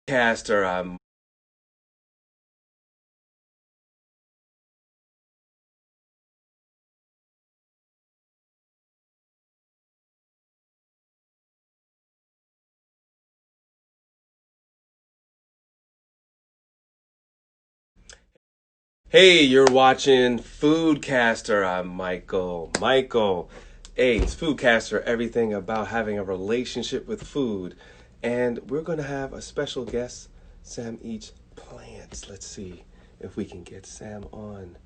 Foodcaster. Hey, you're watching Foodcaster. I'm Michael. Michael. Hey, it's Foodcaster. Everything about having a relationship with food, and we're gonna have a special guest. Sam eats plants. Let's see if we can get Sam on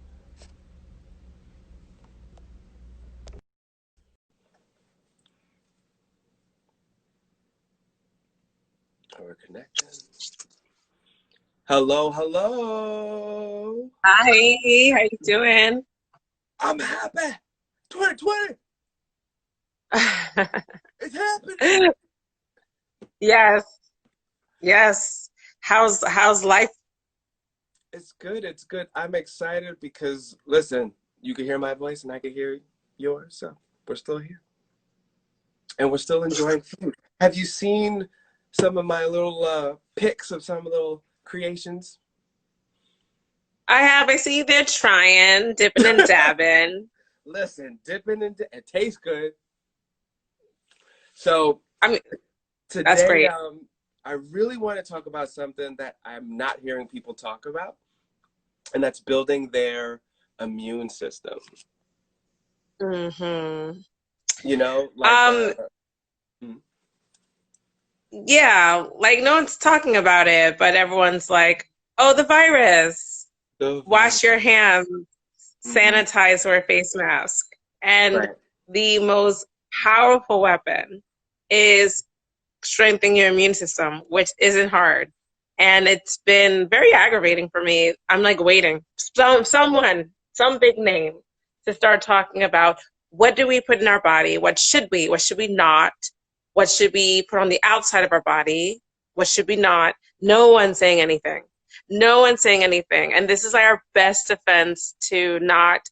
our connection. Hello, hello. Hi, how you doing? I'm happy. 2020. It's happening. Yes, yes. How's life? It's good. It's good. I'm excited because listen, you can hear my voice and I can hear yours. So we're still here and we're still enjoying food. Have you seen some of my little pics of some little creations? I see they're trying, dipping and dabbing. Listen, dipping into it tastes good. So I mean, that's today, great. I really want to talk about something that I'm not hearing people talk about, and that's building their immune system. hmm You know, like Um, hmm, yeah, like no one's talking about it, but everyone's like, "Oh, the virus. the Wash your hands, hmm sanitize, wear a face mask." And right. the most powerful weapon is strengthen your immune system, which isn't hard. And it's been very aggravating for me. I'm like waiting, some big name to start talking about what do we put in our body? What should we not? What should we put on the outside of our body? What should we not? No one's saying anything. No one's saying anything. And this is like our best defense to not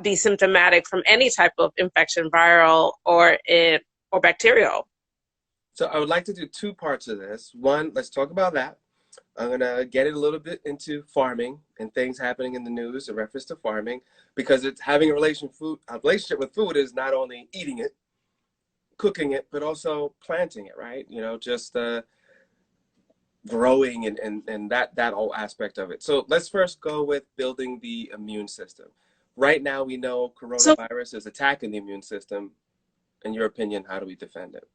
be symptomatic from any type of infection, viral or bacterial. So I would like to do two parts of this. One, let's talk about that. I'm gonna get it a little bit into farming and things happening in the news in reference to farming, because it's having a relationship with food is not only eating it, cooking it, but also planting it, right? You know, just growing and that whole aspect of it. So let's first go with building the immune system. Right now, we know So coronavirus is attacking the immune system. In your opinion, how do we defend it?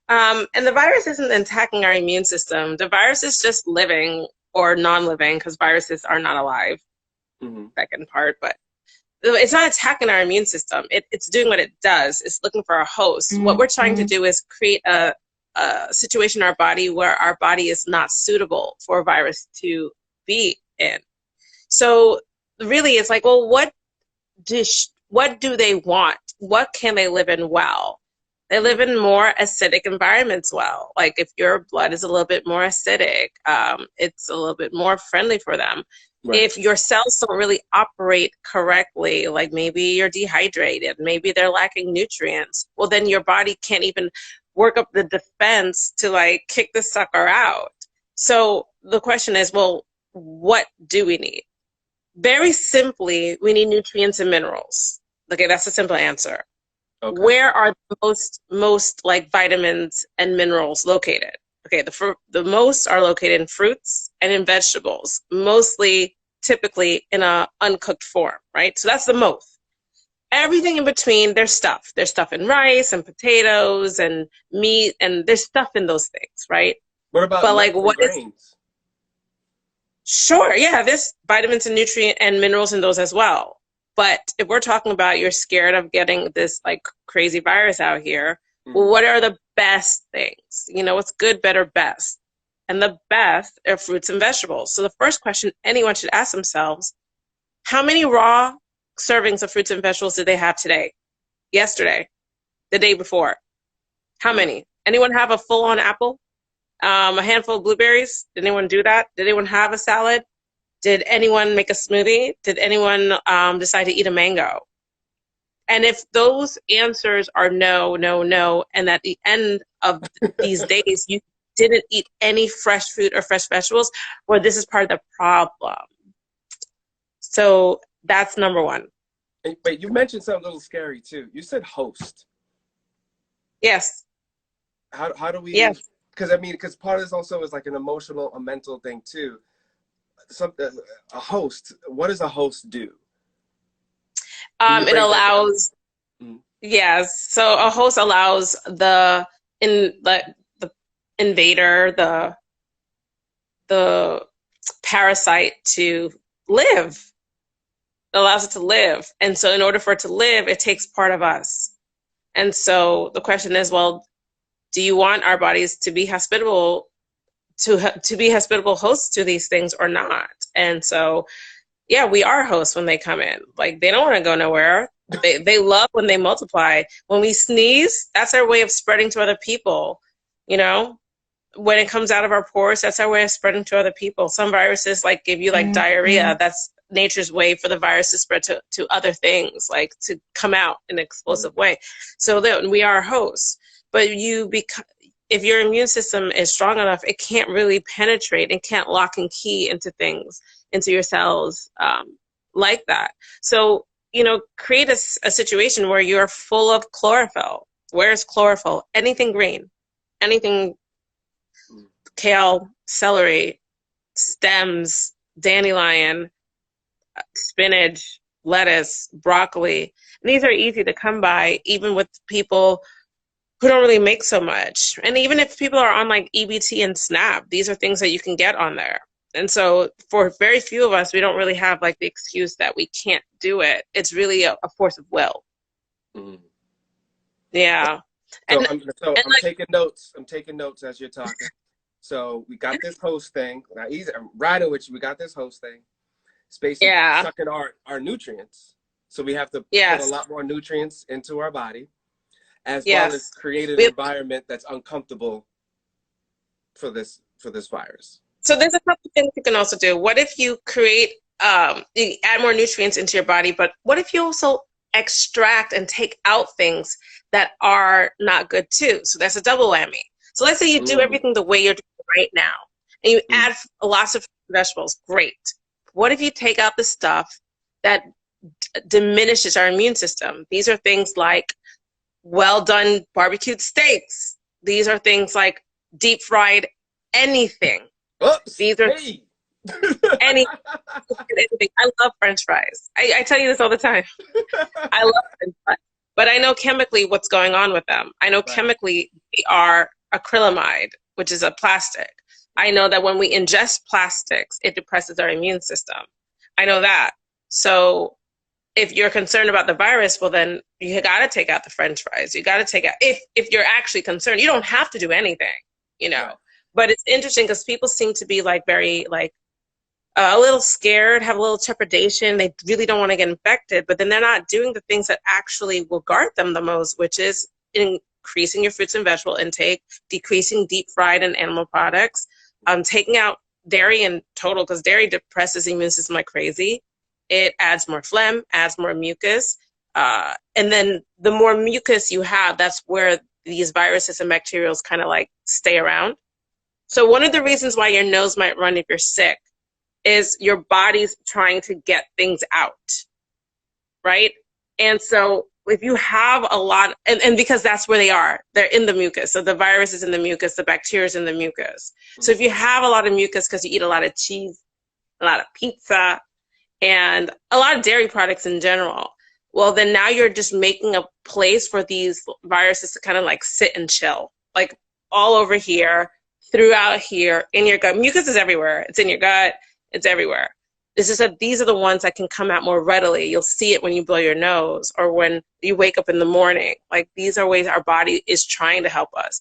And the virus isn't attacking our immune system. The virus is just living or non-living because viruses are not alive, Hmm. second part, but it's not attacking our immune system. It's doing what it does. It's looking for a host. What we're trying to do is create a situation in our body where our body is not suitable for a virus to be in. So really, it's like, well, what do they want? What can they live in well? They live in more acidic environments well. Like if your blood is a little bit more acidic, it's a little bit more friendly for them. Right. If your cells don't really operate correctly, like maybe you're dehydrated, maybe they're lacking nutrients, well, then your body can't even work up the defense to like kick the sucker out. So the question is, well, what do we need? Very simply, we need nutrients and minerals. Okay, that's a simple answer. Okay. Where are the most like vitamins and minerals located? Okay, the most are located in fruits and in vegetables, mostly typically in a uncooked form, right? So that's the most. Everything in between, there's stuff. There's stuff in rice and potatoes and meat, and there's stuff in those things, right? What about But like, nuts and what is grains? Sure, yeah, there's vitamins and nutrient and minerals in those as well. But if we're talking about you're scared of getting this like crazy virus out here, well, Hmm. what are the best things? You know, what's good, better, best? And the best are fruits and vegetables. So the first question anyone should ask themselves, how many raw servings of fruits and vegetables did they have today? Yesterday? The day before? How Right. many? Anyone have a full-on apple? A handful of blueberries? Did anyone do that? Did anyone have a salad? Did anyone make a smoothie? Did anyone decide to eat a mango? And if those answers are no, no, no, and at the end of these days, didn't eat any fresh fruit or fresh vegetables, or this is part of the problem. So that's number one. Wait, you mentioned something a little scary too. You said host. Yes. How do we? Yes. Because I mean, because part of this also is like an emotional, a mental thing too. Some a host. What does a host do? Can you It break that down? allows, Mm. yes. So a host allows the invader, the parasite to live. It allows it to live. And so in order for it to live, it takes part of us. And so the question is, well, do you want our bodies to be hospitable to be hospitable hosts to these things or not? And so, yeah, we are hosts when they come in. Like they don't want to go nowhere. They love when they multiply. When we sneeze, that's our way of spreading to other people. You know, when it comes out of our pores, that's our way of spreading to other people. Some viruses like give you like diarrhea. That's nature's way for the virus to spread to other things, like to come out in an explosive way. So that we are hosts. But if your immune system is strong enough, it can't really penetrate and can't lock and key into things, into your cells like that. So, create a situation where you're full of chlorophyll. Where's chlorophyll? Anything green, anything kale, celery, stems, dandelion, spinach, lettuce, broccoli. And these are easy to come by, even with people who don't really make so much. And even if people are on like EBT and SNAP, these are things that you can get on there. And so for very few of us, we don't really have like the excuse that we can't do it. It's really a force of will. Mm. Yeah. So And I'm taking notes. I'm taking notes as you're talking. So we got this host thing. Now, I'm riding with you. We got this host thing. It's basically yeah. sucking our nutrients. So we have to put a Yes. lot more nutrients into our body, as well as Yes. create an We environment that's uncomfortable for this virus. So there's a couple things you can also do. What if you you add more nutrients into your body, but what if you also extract and take out things that are not good too? So that's a double whammy. So let's say you do Mm. everything the way you're doing right now, and you Mm. add lots of vegetables. Great. What if you take out the stuff that diminishes our immune system? These are things like well done barbecued steaks. These are things like deep fried anything. Oops. These are Hey. anything. I love French fries. I tell you this all the time. I love French fries. But I know chemically what's going on with them. I know Right. chemically they are acrylamide, which is a plastic. I know that when we ingest plastics, it depresses our immune system. I know that. So if you're concerned about the virus, well, then you got to take out the French fries. You got to take out, if you're actually concerned, you don't have to do anything, you know. Right. But it's interesting because people seem to be like very like a little scared, have a little trepidation. They really don't want to get infected, but then they're not doing the things that actually will guard them the most, which is increasing your fruits and vegetable intake, decreasing deep fried and animal products, taking out dairy in total, because dairy depresses the immune system like crazy. It adds more phlegm, adds more mucus. And then the more mucus you have, that's where these viruses and bacterials kind of like stay around. So one of the reasons why your nose might run if you're sick is your body's trying to get things out, right? And so if you have a lot, and because that's where they're in the mucus. So the virus is in the mucus, the bacteria is in the mucus. So if you have a lot of mucus because you eat a lot of cheese, a lot of pizza, and a lot of dairy products in general, well, then now you're just making a place for these viruses to kind of like sit and chill, like all over here, throughout here, in your gut. Mucus is everywhere. It's in your gut. It's everywhere. It's just that these are the ones that can come out more readily. You'll see it when you blow your nose or when you wake up in the morning. Like these are ways our body is trying to help us.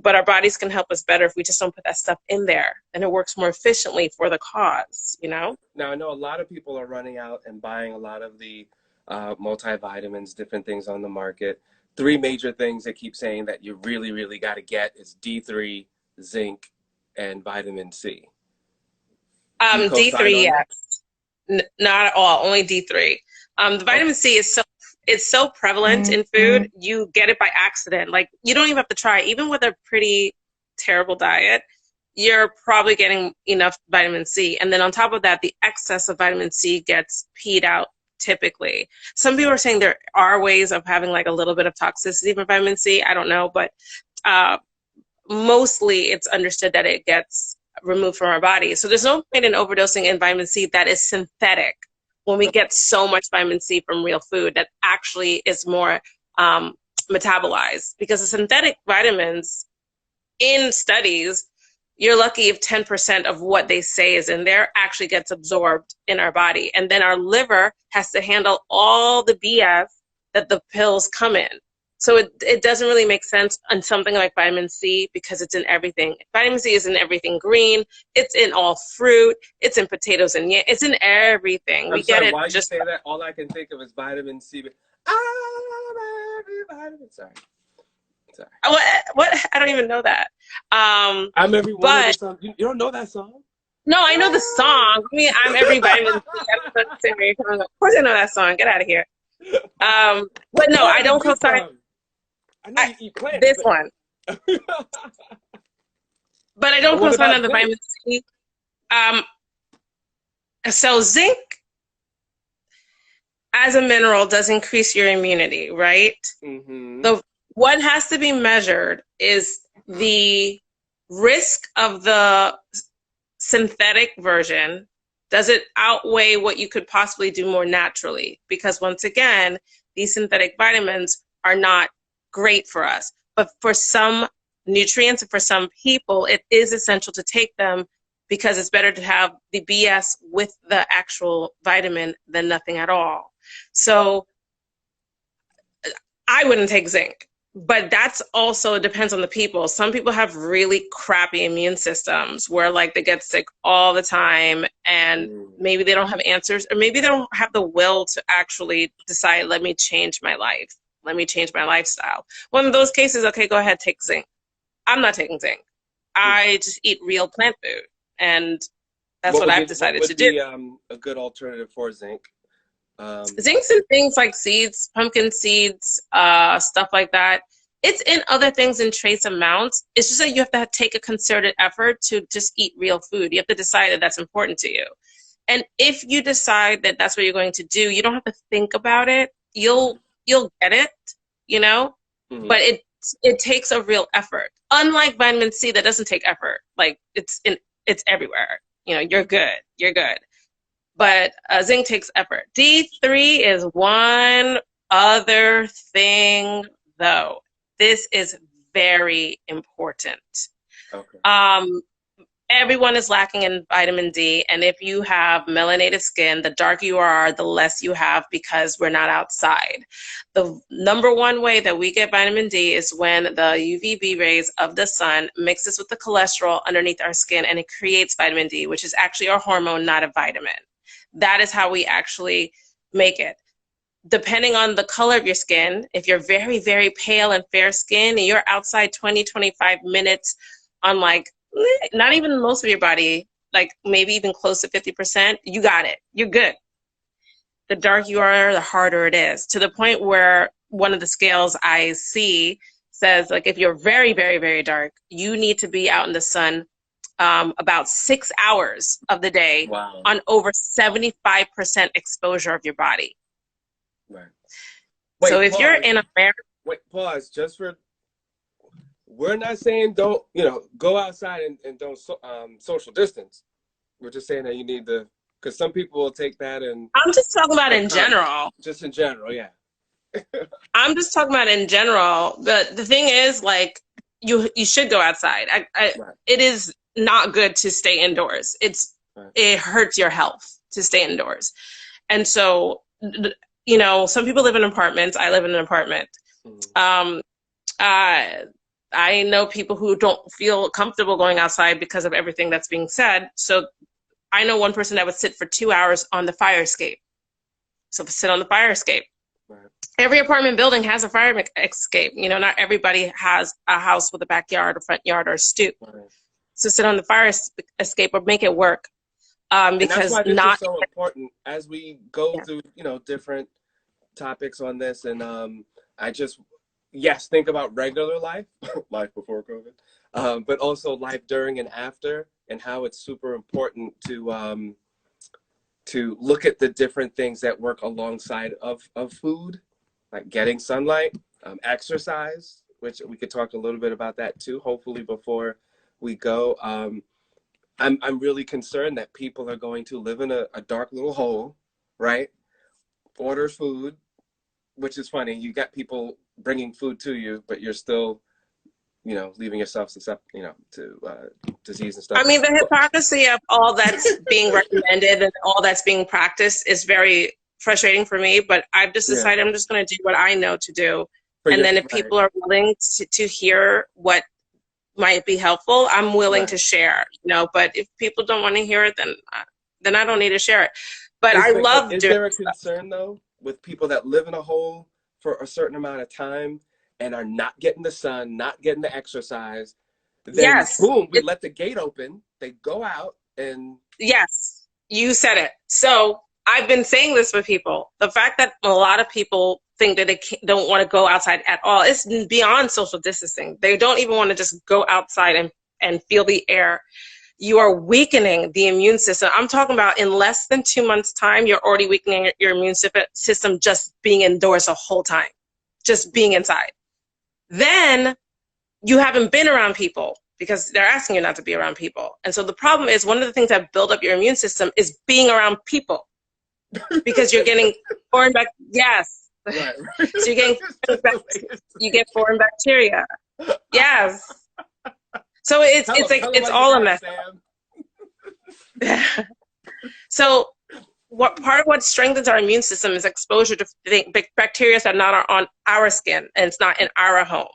But our bodies can help us better if we just don't put that stuff in there. And it works more efficiently for the cause, you know? Now I know a lot of people are running out and buying a lot of the multivitamins, different things on the market. Three major things they keep saying that you really, really got to get is D3, zinc, and vitamin C. Do you co-sign D3, on that? yes. Not at all, only D3. The Okay. vitamin C is so prevalent in food, you get it by accident. Like you don't even have to try, even with a pretty terrible diet, you're probably getting enough vitamin C. And then on top of that, the excess of vitamin C gets peed out typically. Some people are saying there are ways of having like a little bit of toxicity for vitamin C. I don't know, but uh, mostly it's understood that it gets removed from our body. So there's no point in overdosing in vitamin C that is synthetic when we get so much vitamin C from real food that actually is more metabolized. Because the synthetic vitamins in studies, you're lucky if 10% of what they say is in there actually gets absorbed in our body. And then our liver has to handle all the BS that the pills come in. So it doesn't really make sense on something like vitamin C because it's in everything. Vitamin C is in everything green. It's in all fruit. It's in potatoes and yams. It's in everything. I'm sorry, while you say that, all I can think of is vitamin C. Vitamin. Sorry. What? I don't even know that. I'm every one of the songs. You don't know that song? No, I know the song. I mean, I'm every vitamin C. Of course I know that song. Get out of here. But no, I don't co-sign. I know you eat plants. This one. But I don't co-sign on the vitamin C. So zinc as a mineral does increase your immunity, right? Mm-hmm. What has to be measured is the risk of the synthetic version. Does it outweigh what you could possibly do more naturally? Because once again, these synthetic vitamins are not great for us. But for some nutrients and for some people, it is essential to take them because it's better to have the BS with the actual vitamin than nothing at all. So I wouldn't take zinc. But that's also depends on the people. Some people have really crappy immune systems where like they get sick all the time and maybe they don't have answers or maybe they don't have the will to actually decide, let me change my life. Let me change my lifestyle. One of those cases, okay, go ahead, take zinc. I'm not taking zinc. I just eat real plant food. And that's what I've decided to do. What would be a good alternative for zinc? Zinc's in things like seeds, pumpkin seeds, stuff like that. It's in other things in trace amounts. It's just that you have to take a concerted effort to just eat real food. You have to decide that that's important to you. And if you decide that that's what you're going to do, you don't have to think about it. You'll get it, you know? Mm-hmm. But it takes a real effort. Unlike vitamin C, that doesn't take effort. Like it's everywhere. You know, you're good. But zinc takes effort. D3 is one other thing, though. This is very important. Okay. Everyone is lacking in vitamin D, and if you have melanated skin, the darker you are, the less you have because we're not outside. The number one way that we get vitamin D is when the UVB rays of the sun mixes with the cholesterol underneath our skin, and it creates vitamin D, which is actually a hormone, not a vitamin. That is how we actually make it. Depending on the color of your skin, if you're very, very pale and fair skin, and you're outside 20, 25 minutes on like, not even most of your body, like maybe even close to 50%, you got it. You're good. The darker you are, the harder it is, to the point where one of the scales I see says, like, if you're very, very, very dark, you need to be out in the sun about 6 hours of the day. Wow. On over 75% exposure of your body. Right. So if you're in America, pause. Just for, we're not saying don't, go outside and don't social distance. We're just saying that you need to, because some people will take that and. I'm just talking about in general. Just in general, yeah. I'm just talking about in general. The thing is, like, you should go outside. Right. It is not good to stay indoors. It hurts your health to stay indoors. And so, some people live in apartments. I live in an apartment. Mm-hmm. I know people who don't feel comfortable going outside because of everything that's being said. So I know one person that would sit for 2 hours on the fire escape. So sit on the fire escape. Right. Every apartment building has a fire escape. Not everybody has a house with a backyard, a front yard, or a stoop. Right. So sit on the fire escape or make it work. Because and that's why this is so important as we go through, different topics on this. And I just, yes, think about regular life, life before COVID, but also life during and after, and how it's super important to look at the different things that work alongside of food, like getting sunlight, exercise, which we could talk a little bit about that too, hopefully before we go. I'm really concerned that people are going to live in a dark little hole, right? Order food, which is funny. You got people bringing food to you, but you're still, leaving yourself to disease and I stuff. mean, the But, hypocrisy of all that's being recommended and all that's being practiced is very frustrating for me, but I've just yeah, decided I'm just going to do what I know to do. for And your then if right, people are willing to hear what might be helpful, I'm willing right. to share, but if people don't want to hear it, then I don't need to share it. But Is I there, love is doing there a stuff. concern though with people that live in a hole for a certain amount of time and are not getting the sun, not getting the exercise? Then Yes. boom, we let the gate open. They go out and Yes, you said it. So I've been saying this with people. The fact that a lot of people think that they don't want to go outside at all is beyond social distancing. They don't even want to just go outside and feel the air. You are weakening the immune system. I'm talking about in less than 2 months' time, you're already weakening your immune system just being indoors the whole time, just being inside. Then you haven't been around people because they're asking you not to be around people. And so the problem is one of the things that build up your immune system is being around people because you're getting foreign yes. right, right. So you're getting you get foreign bacteria. Yes. So it's like tell them it's why you all a laugh, mess. Sam. So what part of what strengthens our immune system is exposure to bacteria that are not on our skin and it's not in our home.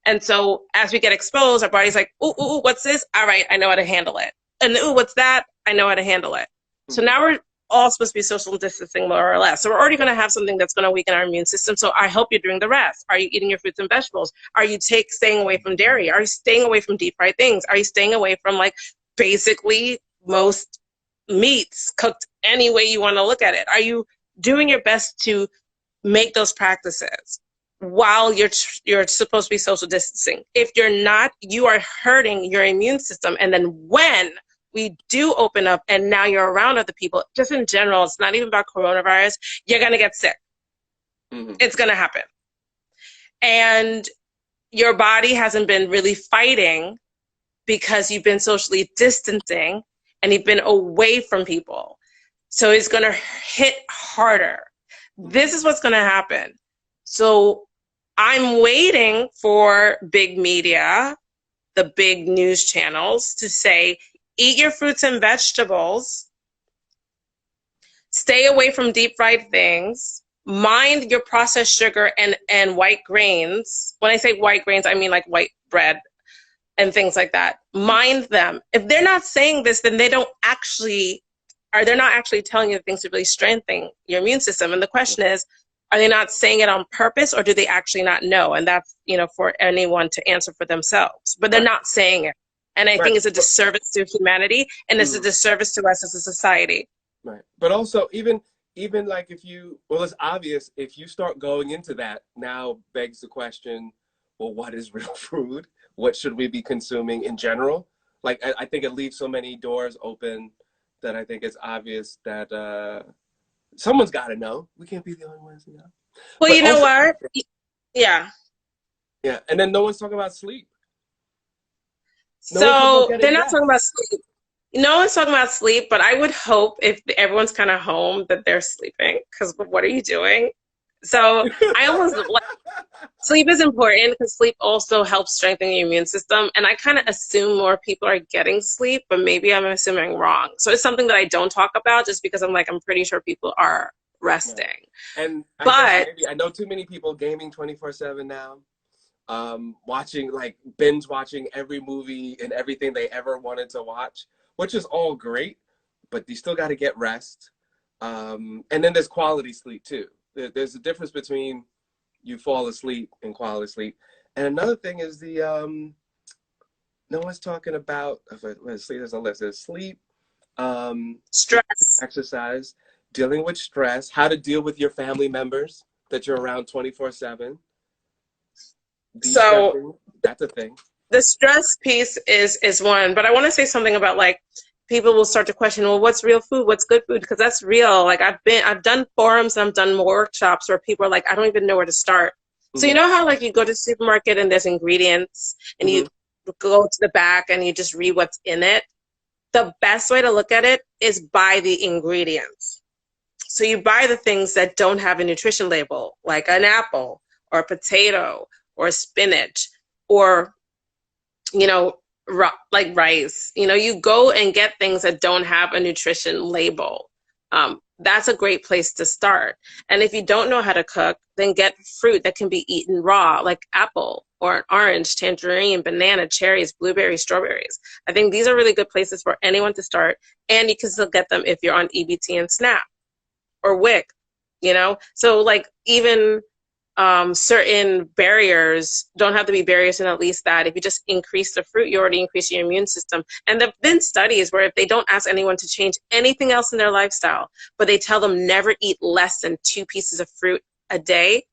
And so as we get exposed, our body's like, ooh, what's this? All right, I know how to handle it. And ooh, what's that? I know how to handle it. So Mhm. now we're all supposed to be social distancing more or less. So we're already going to have something that's going to weaken our immune system. So I hope you're doing the rest. Are you eating your fruits and vegetables? Are you staying away from dairy? Are you staying away from deep fried things? Are you staying away from like basically most meats cooked any way you want to look at it? Are you doing your best to make those practices while you're supposed to be social distancing? If you're not, you are hurting your immune system. And then when we do open up and now you're around other people, just in general, it's not even about coronavirus, you're going to get sick. Mhm. It's going to happen. And your body hasn't been really fighting because you've been socially distancing and you've been away from people. So it's going to hit harder. This is what's going to happen. So I'm waiting for big media, the big news channels to say, eat your fruits and vegetables, stay away from deep fried things, mind your processed sugar and white grains. When I say white grains, I mean like white bread and things like that. Mind them. If they're not saying this, then they're not actually telling you the things to really strengthen your immune system. And the question is, are they not saying it on purpose or do they actually not know? And that's, for anyone to answer for themselves. But they're Right, not saying it. And I right, think it's a disservice to humanity and it's a mhm, disservice to us as a society. right. But also, even like well, it's obvious if you start going into that. Now begs the question, well, what is real food? What should we be consuming in general? Like, I think it leaves so many doors open that I think it's obvious that someone's got to know. We can't be the only ones, Well, But you know also, what? Yeah. yeah, and then no one's talking about sleep. No one's talking about So they're getting not talking about rest. sleep. No one's talking about sleep, but I would hope if everyone's kind of home that they're sleeping because what are you doing? So I almost like sleep is important because sleep also helps strengthen your immune system. And I kind of assume more people are getting sleep, but maybe I'm assuming wrong. So it's something that I don't talk about just because I'm pretty sure people are Right. resting. And I guess But maybe I know too many people gaming 24/7 now. Watching, like, binge watching every movie and everything they ever wanted to watch, which is all great, but you still got to get rest. And then there's quality sleep too. There's a difference between you fall asleep and quality sleep. And another thing is no one's talking about sleep. There's a list. There's sleep, stress, exercise, dealing with stress, how to deal with your family members that you're around 24/7. So De-stressing, that's a thing. the stress piece is one, but I want to say something about like people will start to question, well, what's real food? What's good food? Because that's real. Like I've done forums and I've done more workshops where people are like, I don't even know where to start. So you Mm-hmm. know how like you go to the supermarket and there's ingredients and you Mm-hmm. go to the back and you just read what's in it. The best way to look at it is by the ingredients. So you buy the things that don't have a nutrition label, like an apple or a potato or spinach or you know, like rice. You know, you go and get things that don't have a nutrition label. That's a great place to start. And if you don't know how to cook, then get fruit that can be eaten raw, like apple or an orange, tangerine, banana, cherries, blueberries, strawberries. I think these are really good places for anyone to start. And you can still get them if you're on EBT and SNAP or WIC, you know? So, like, even certain barriers don't have to be barriers in at least that if you just increase the fruit, you already increase your immune system. And there have been studies where if they don't ask anyone to change anything else in their lifestyle, but they tell them never eat less than 2 pieces of fruit a day,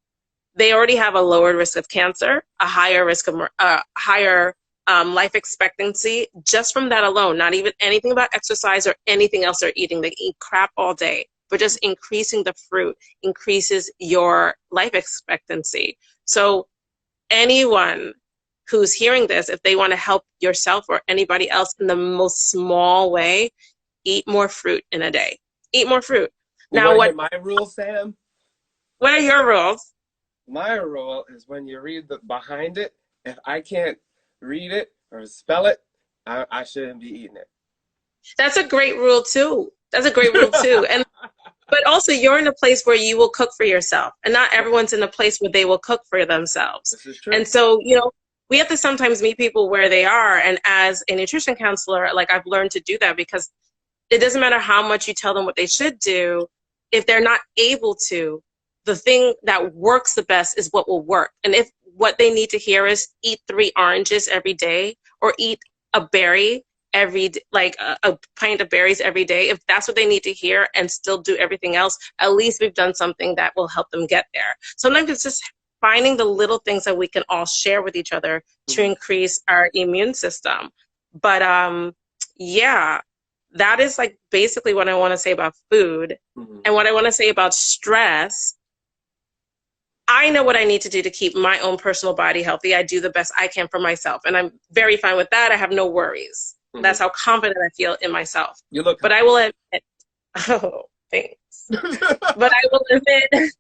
they already have a lower risk of cancer, a higher risk of higher life expectancy just from that alone. Not even anything about exercise or anything else they're eating. They eat crap all day, but just increasing the fruit increases your life expectancy. So anyone who's hearing this, if they want to help yourself or anybody else in the most small way, eat more fruit in a day. Eat more fruit. You Now, want to hear my rule, Sam? what are your rules? My rule is when you read the behind it, if I can't read it or spell it, I shouldn't be eating it. That's a great rule too. That's a great rule too. And but also you're in a place where you will cook for yourself. And not Right. everyone's in a place where they will cook for themselves. This is true. And so, you know, we have to sometimes meet people where they are. And as a nutrition counselor, like I've learned to do that because it doesn't matter how much you tell them what they should do, if they're not able to, the thing that works the best is what will work. And if what they need to hear is eat 3 oranges every day or eat a berry like a pint of berries every day, if that's what they need to hear and still do everything else, at least we've done something that will help them get there. Sometimes it's just finding the little things that we can all share with each other to Mm-hmm. increase our immune system. But yeah, that is like basically what I want to say about food. Mm-hmm. And what I want to say about stress, I know what I need to do to keep my own personal body healthy. I do the best I can for myself. And I'm very fine with that. I have no worries. Mm-hmm. That's how confident I feel in myself. You look But I will admit, oh, thanks. But I will admit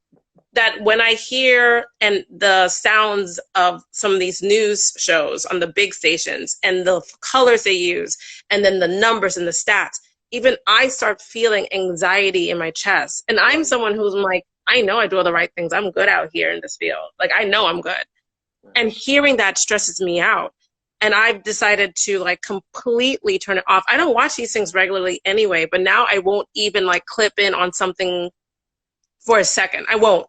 that when I hear and the sounds of some of these news shows on the big stations and the colors they use and then the numbers and the stats, even I start feeling anxiety in my chest. And I'm someone who's like, I know I do all the right things. I'm good out here in this field. Like I know I'm good. And hearing that stresses me out. And I've decided to like completely turn it off. I don't watch these things regularly anyway, but now I won't even like clip in on something for a second. I won't,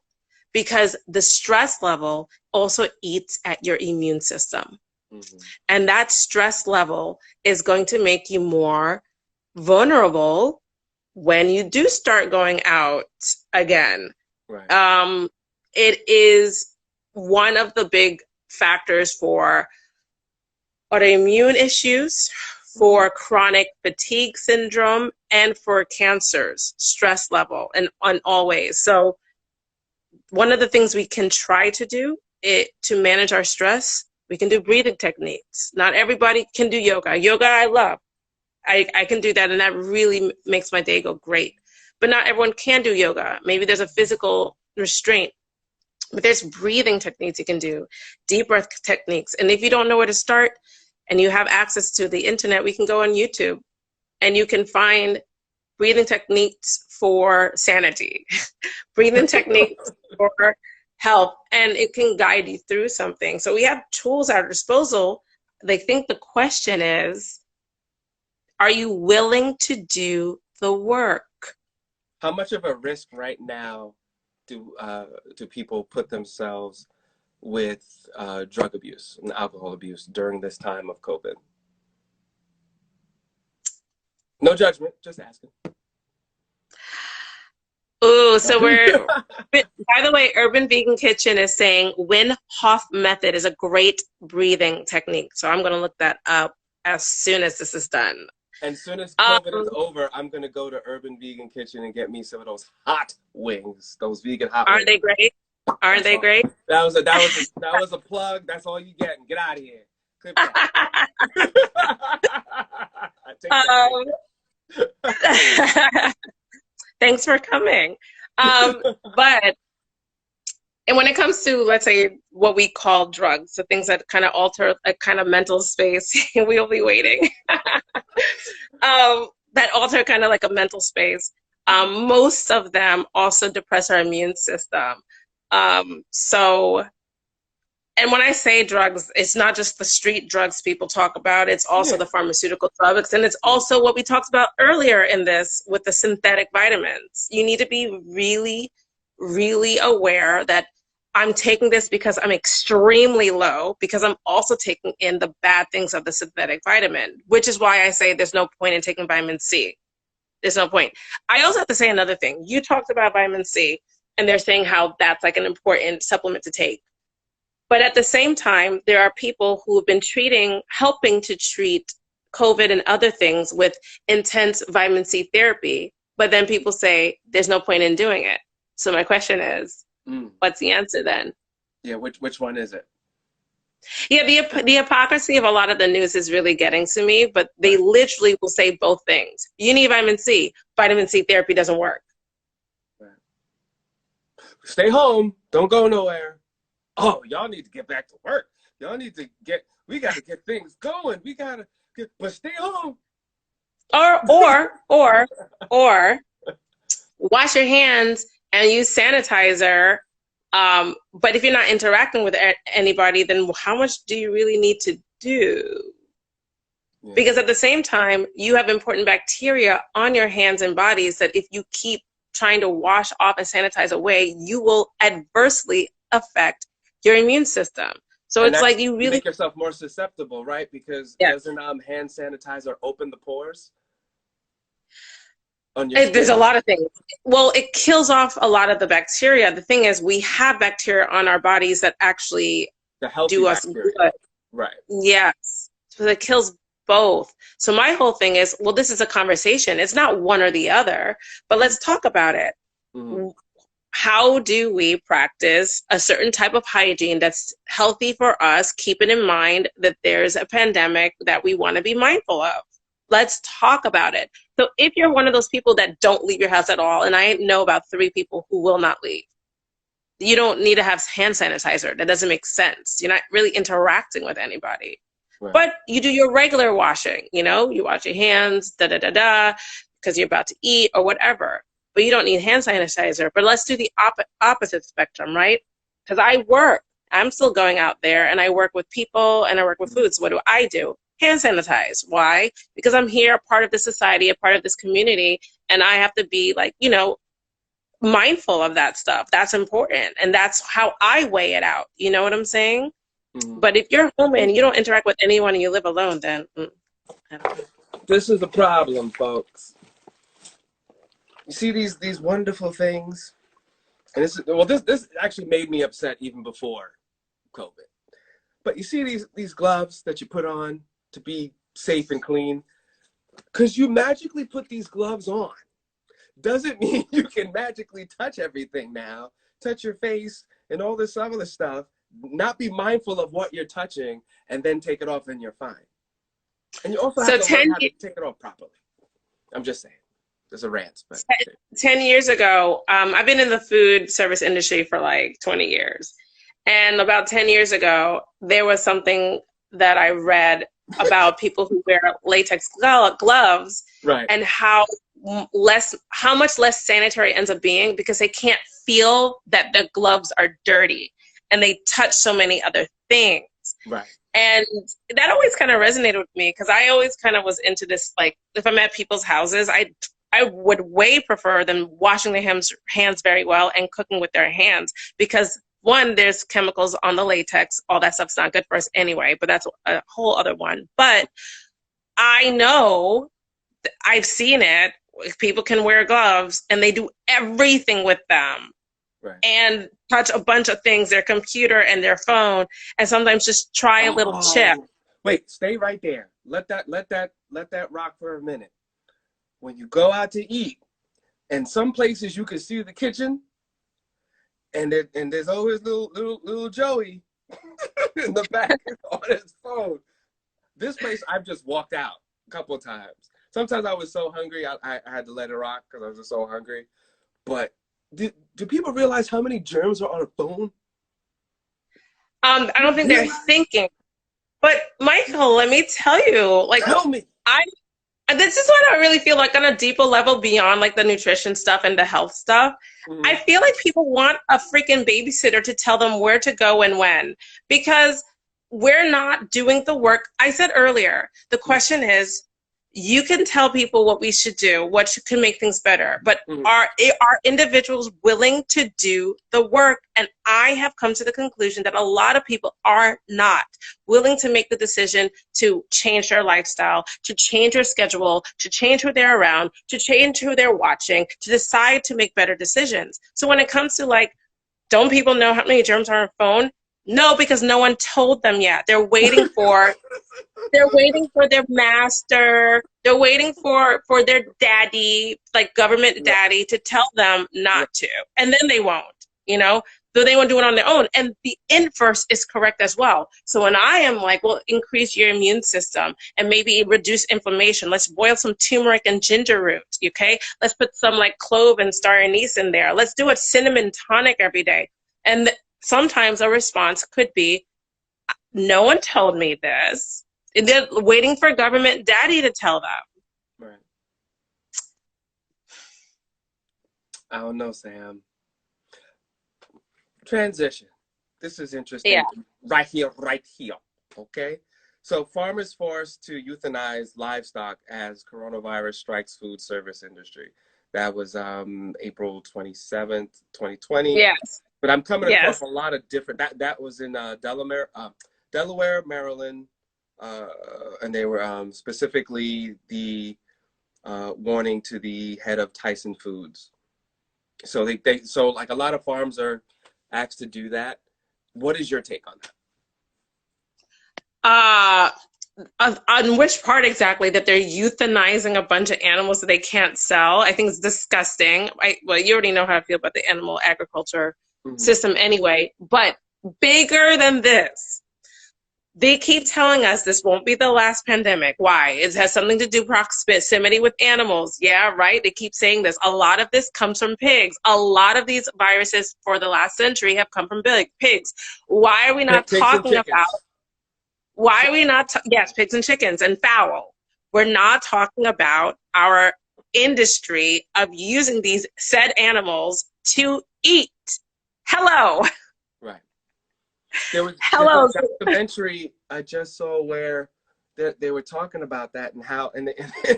because the stress level also eats at your immune system. Mm-hmm. And that stress level is going to make you more vulnerable when you do start going out again. Right. It is one of the big factors for autoimmune issues, for chronic fatigue syndrome, and for cancers, stress level, and on always. So one of the things we can try to do to manage our stress, we can do breathing techniques. Not everybody can do yoga. Yoga I love. I can do that, and that really makes my day go great. But not everyone can do yoga. Maybe there's a physical restraint. But there's breathing techniques you can do, deep breath techniques. And if you don't know where to start and you have access to the internet, we can go on YouTube and you can find breathing techniques for sanity, breathing techniques for health, and it can guide you through something. So we have tools at our disposal. I think the question is, are you willing to do the work? How much of a risk right now do people put themselves with drug abuse and alcohol abuse during this time of COVID? No judgment, just asking. Ooh, Oh, so by the way, Urban Vegan Kitchen is saying Wim Hof method is a great breathing technique. So I'm going to look that up as soon as this is done. And as soon as Um, COVID is over, I'm gonna go to Urban Vegan Kitchen and get me some of those hot wings, those vegan hot aren't wings. they great? Aren't That's they all. great? That was a plug. That's all you get. And get out of here. Clip that. Take Um, that. thanks for coming. But and when it comes to, let's say, what we call drugs, the things that kind of alter a kind of mental space, we'll be waiting. That alter kind of like a mental space. Most of them also depress our immune system. So, and when I say drugs, it's not just the street drugs people talk about, it's also Yeah. the pharmaceutical drugs. And it's also what we talked about earlier in this with the synthetic vitamins. You need to be really, really aware that I'm taking this because I'm extremely low, because I'm also taking in the bad things of the synthetic vitamin, which is why I say there's no point in taking vitamin C. There's no point. I also have to say another thing. You talked about vitamin C, and they're saying how that's like an important supplement to take. But at the same time, there are people who have been helping to treat COVID and other things with intense vitamin C therapy. But then people say there's no point in doing it. So my question is, what's the answer then? Yeah, which one is it? Yeah, the hypocrisy of a lot of the news is really getting to me, but they literally will say both things. You need vitamin C. Vitamin C therapy doesn't work. Right. Stay home. Don't go nowhere. Oh, y'all need to get back to work. Y'all need to we got to get things going. We got to but stay home. Or wash your hands and use sanitizer. But if you're not interacting with anybody, then how much do you really need to do? Yeah. Because at the same time, you have important bacteria on your hands and bodies that if you keep trying to wash off and sanitize away, you will adversely affect your immune system. So it's like you really make yourself more susceptible, right? Because doesn't hand sanitizer open the pores? There's a lot of things. Well, it kills off a lot of the bacteria. The thing is, we have bacteria on our bodies that actually do us good. Right. Yes. So it kills both. So my whole thing is, well, this is a conversation. It's not one or the other, but let's talk about it. Mm-hmm. How do we practice a certain type of hygiene that's healthy for us, keeping in mind that there's a pandemic that we want to be mindful of? Let's talk about it. So if you're one of those people that don't leave your house at all, and I know about 3 people who will not leave, you don't need to have hand sanitizer. That doesn't make sense. You're not really interacting with anybody. Right. But you do your regular washing, you wash your hands, because you're about to eat or whatever. But you don't need hand sanitizer. But let's do the opposite spectrum, right? Because I'm still going out there and I work with people and I work with food. So what do? Hand sanitize. Why? Because I'm here, a part of this society, a part of this community, and I have to be mindful of that stuff. That's important. And that's how I weigh it out. You know what I'm saying? Mm-hmm. But if you're home and you don't interact with anyone and you live alone, then I don't know. This is the problem, folks. You see these wonderful things? And this actually made me upset even before COVID. But you see these gloves that you put on to be safe and clean, because you magically put these gloves on doesn't mean you can magically touch everything now, touch your face and all this other stuff, not be mindful of what you're touching, and then take it off and you're fine. And you also have to learn how to take it off properly. I'm just saying. There's a rant. But 10 years ago, I've been in the food service industry for 20 years. And about 10 years ago, there was something that I read about people who wear latex gloves, right, and how much less sanitary it ends up being because they can't feel that the gloves are dirty and they touch so many other things. Right. And that always kind of resonated with me because I always kind of was into this, if I'm at people's houses, I would way prefer them washing their hands very well and cooking with their hands because one, there's chemicals on the latex. All that stuff's not good for us anyway, but that's a whole other one. But I know, I've seen it People can wear gloves and they do everything with them Right. and touch a bunch of things, their computer and their phone, and sometimes just try a little chip. Oh, wait, stay right there. Let that rock for a minute. When you go out to eat, and some places you can see the kitchen, and there's always little Joey in the back on his phone. This place, I've just walked out a couple of times. Sometimes I was so hungry, I had to let it rock because I was just so hungry. But do people realize how many germs are on a phone? I don't think they're Really? thinking. But Michael, let me tell you, like, Tell me. I this is what I really feel like on a deeper level beyond like the nutrition stuff and the health stuff. I Mhm. feel like people want a freaking babysitter to tell them where to go and when, because we're not doing the work. I said earlier, the question is, you can tell people what we should do, can make things better, but Mhm. are individuals willing to do the work? And I have come to the conclusion that a lot of people are not willing to make the decision to change their lifestyle, to change their schedule, to change who they're around, to change who they're watching, to decide to make better decisions. So when it comes to like, don't people know how many germs are on a phone? No, because no one told them yet. They're waiting for their master. They're waiting for their daddy, like government Right. daddy, to tell them Right. not to. And then they won't, you know? So they won't do it on their own. And the inverse is correct as well. So when I am like, well, increase your immune system and maybe reduce inflammation. Let's boil some turmeric and ginger root, okay? Let's put some like clove and star anise in there. Let's do a cinnamon tonic every day. And sometimes a response could be, no one told me this. They're waiting for government daddy to tell them. Right. I don't know, Sam. Transition. This is Yeah. interesting. Right here, right here. Okay. So farmers forced to euthanize livestock as coronavirus strikes food service industry. That was April 27th, 2020. Yes. But I'm coming across Yes. a lot of different. That was in Delaware, Maryland, and they were specifically the warning to the head of Tyson Foods. So so like a lot of farms are asked to do that. What is your take on that? Uh, on which part exactly that they're euthanizing a bunch of animals that they can't sell? I think it's disgusting. Well, you already know how I feel about the animal agriculture Mm-hmm. system anyway. But bigger than this, they keep telling us this won't be the last pandemic. Why? It has something to do with proximity with animals. Yeah, right. They keep saying this. A lot of this comes from pigs. A lot of these viruses for the last century have come from pigs. Why are we not Pigs and talking about? chickens. Why are we not? Yes, pigs and chickens and fowl. We're not talking about our industry of using these said animals to eat. Hello. Right. There's a Hello. documentary I just saw where they were talking about that and how and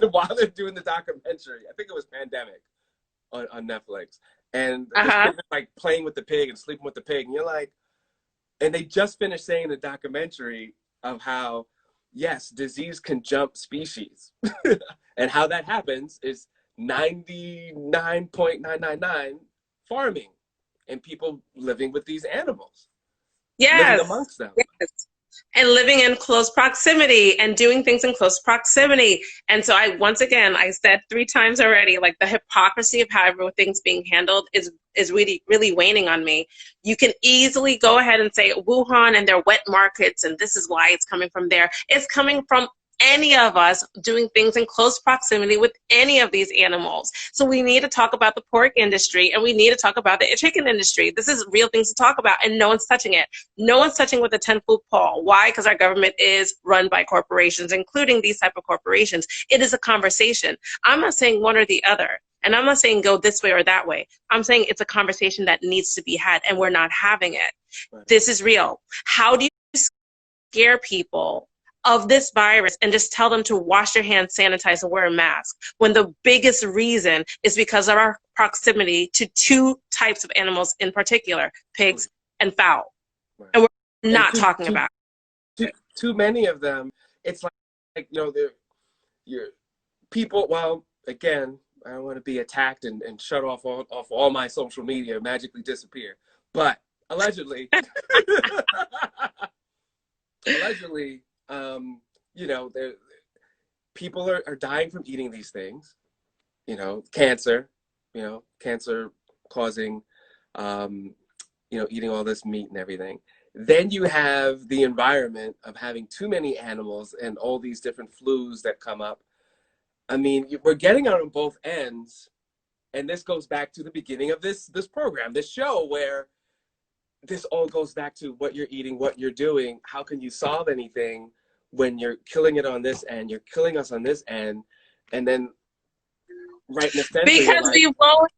while they're doing the documentary, I think it was Pandemic on Netflix, and this Uh-huh. kid is like playing with the pig and sleeping with the pig, and you're like, and they just finished saying the documentary of how yes, disease can jump species, and how that happens is 99.999 farming and people living with these animals, living Yes. amongst them. Yes. And living in close proximity and doing things in close proximity. And so once again, I said 3 times already, like the hypocrisy of how everything's being handled is really, really waning on me. You can easily go ahead and say Wuhan and their wet markets, and this is why it's coming from there. It's coming from any of us doing things in close proximity with any of these animals. So we need to talk about the pork industry and we need to talk about the chicken industry. This is real things to talk about, and no one's touching it. No one's touching with a 10-foot pole. Why? Because our government is run by corporations, including these type of corporations. It is a conversation. I'm not saying one or the other. And I'm not saying go this way or that way. I'm saying it's a conversation that needs to be had, and we're not having it. Right. This is real. How do you scare people of this virus and just tell them to wash their hands, sanitize, and wear a mask when the biggest reason is because of our proximity to 2 types of animals in particular, pigs and fowl? Right. And we're And not talking about too many of them. It's like you know, they're you're people. Well, again, I don't want to be attacked and shut off all my social media, magically disappear. But allegedly, allegedly, you know, people are dying from eating these things. You know, cancer. You know, cancer causing, you know, eating all this meat and everything. Then you have the environment of having too many animals and all these different flus that come up. I mean, we're getting out on both ends, and this goes back to the beginning of this program, this show, where this all goes back to what you're eating, what you're doing. How can you solve anything when you're killing it on this end, you're killing us on this end, and then right in the center, you're Because like, we won't.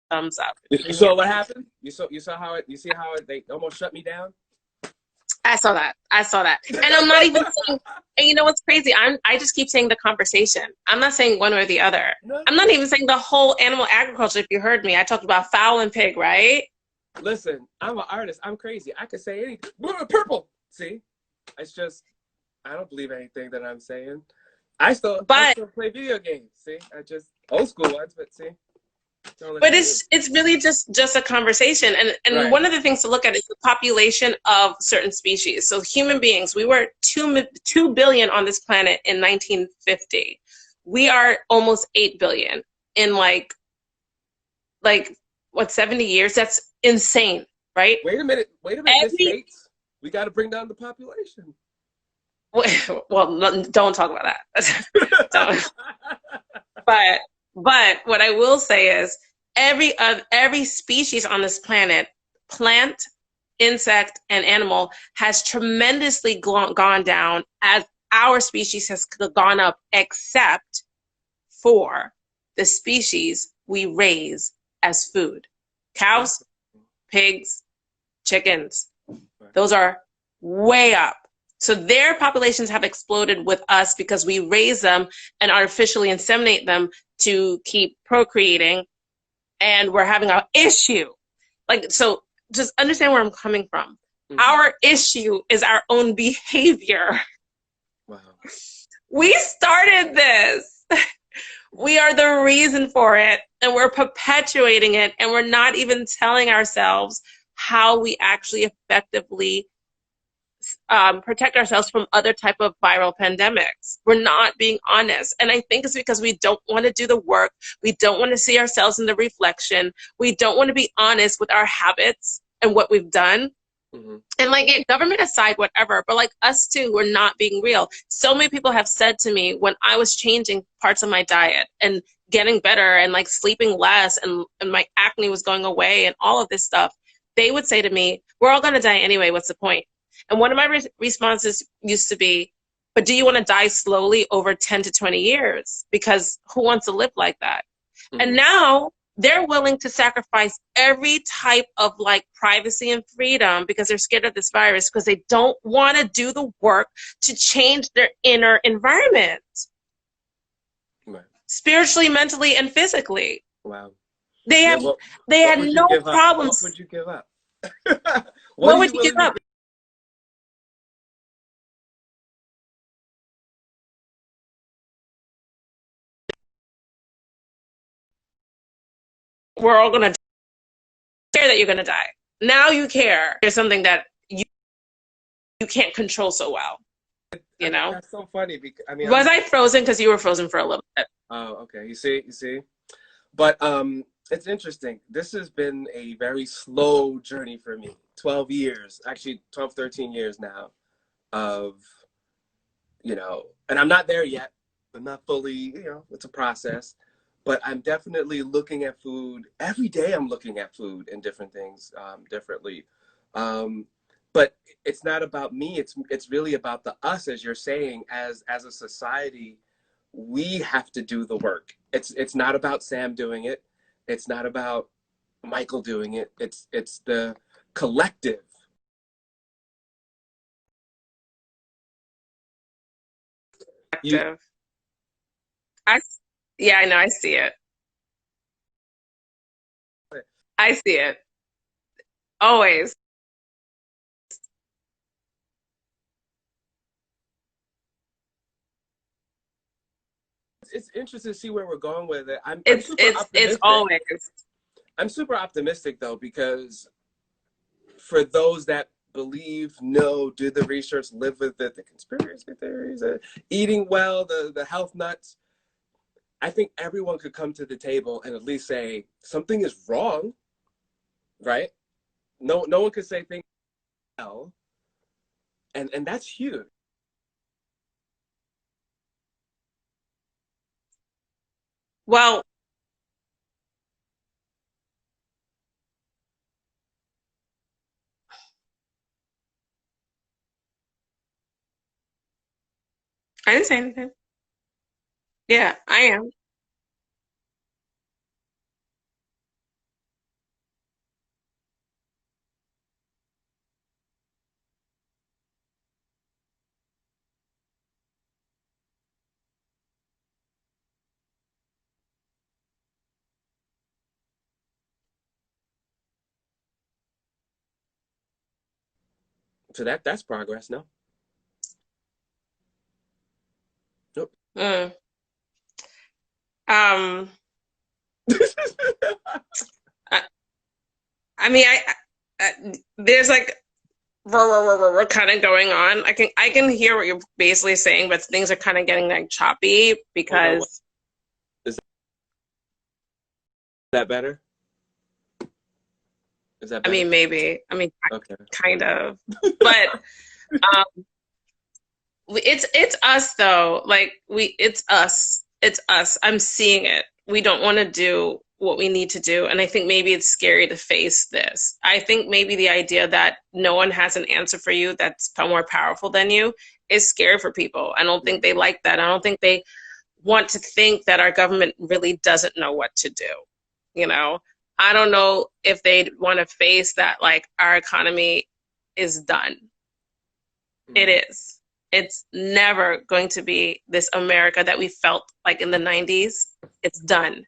Thumbs up. you saw what happened? You saw how they almost shut me down? I saw that. I saw that. And I'm not even saying, and you know what's crazy? I just keep saying the conversation. I'm not saying one or the other. No. I'm not even saying the whole animal agriculture. If you heard me, I talked about fowl and pig, right? Listen, I'm an artist. I'm crazy. I could say anything. Purple. See? It's just, I don't believe anything that I'm saying. I still play video games. See? I just, old school ones, but see? But it's really just a conversation. And right. One of the things to look at is the population of certain species. So human beings, we were 2 billion on this planet in 1950. We are almost 8 billion in like what, 70 years? That's insane, right? Wait a minute. This states we got to bring down the population. Well, don't talk about that. But what I will say is every species on this planet, plant, insect, and animal, has tremendously gone down as our species has gone up, except for the species we raise as food. Cows, pigs, chickens. Those are way up. So their populations have exploded with us because we raise them and artificially inseminate them to keep procreating, and we're having an issue. Like, so just understand where I'm coming from. Mm-hmm. Our issue is our own behavior. Wow. We started this. We are the reason for it, and we're perpetuating it, and we're not even telling ourselves how we actually effectively protect ourselves from other type of viral pandemics. We're not being honest. And I think it's because we don't want to do the work. We don't want to see ourselves in the reflection. We don't want to be honest with our habits and what we've done. Mm-hmm. And like, government aside, whatever, but like us too, we're not being real. So many people have said to me when I was changing parts of my diet and getting better and like sleeping less and my acne was going away and all of this stuff, they would say to me, we're all going to die anyway. What's the point? And one of my responses used to be, but do you want to die slowly over 10 to 20 years? Because who wants to live like that? Mm-hmm. And now they're willing to sacrifice every type of like privacy and freedom because they're scared of this virus, because they don't want to do the work to change their inner environment. Right. Spiritually, mentally, and physically. Wow. They had no problems. What would you give up? What would you give up? We're all going to care that you're going to die. Now you care. There's something that you can't control so well. You know? That's so funny. Because, I mean, was I frozen? Because you were frozen for a little bit. Oh, okay. You see? But it's interesting. This has been a very slow journey for me. 12 years, actually 12, 13 years now of, you know, and I'm not there yet. I'm not fully, you know, it's a process. But I'm definitely looking at food. Every day I'm looking at food and different things differently. But it's not about me. It's really about the us, as you're saying, as a society. We have to do the work. It's not about Sam doing it. It's not about Michael doing it. It's the collective. I, yeah, I know. I see it. I see it. Always. It's interesting to see where we're going with it. I'm It's super it's it's optimistic. always. I'm super optimistic though, because for those that believe, know, do the research, live with it, the conspiracy theories, eating well, the health nuts, I think everyone could come to the table and at least say something is wrong, right? No one could say things well, and that's huge. Well, I didn't say anything. Yeah, I am. So that's progress. No, nope. Mm. Um, I, I mean, there's like kind of going on. I can hear what you're basically saying, but things are kind of getting like choppy Hold on. because Is that better? Is that I better? mean, maybe. I mean, Okay. kind of, but um, it's us though. Like it's us. It's us. I'm seeing it. We don't want to do what we need to do, and I think maybe it's scary to face this. I think maybe the idea that no one has an answer for you that's more powerful than you is scary for people. I don't think they like that. I don't think they want to think that our government really doesn't know what to do. You know, I don't know if they want to face that like our economy is done. It Mm. is. It's never going to be this America that we felt like in the 90s. It's done.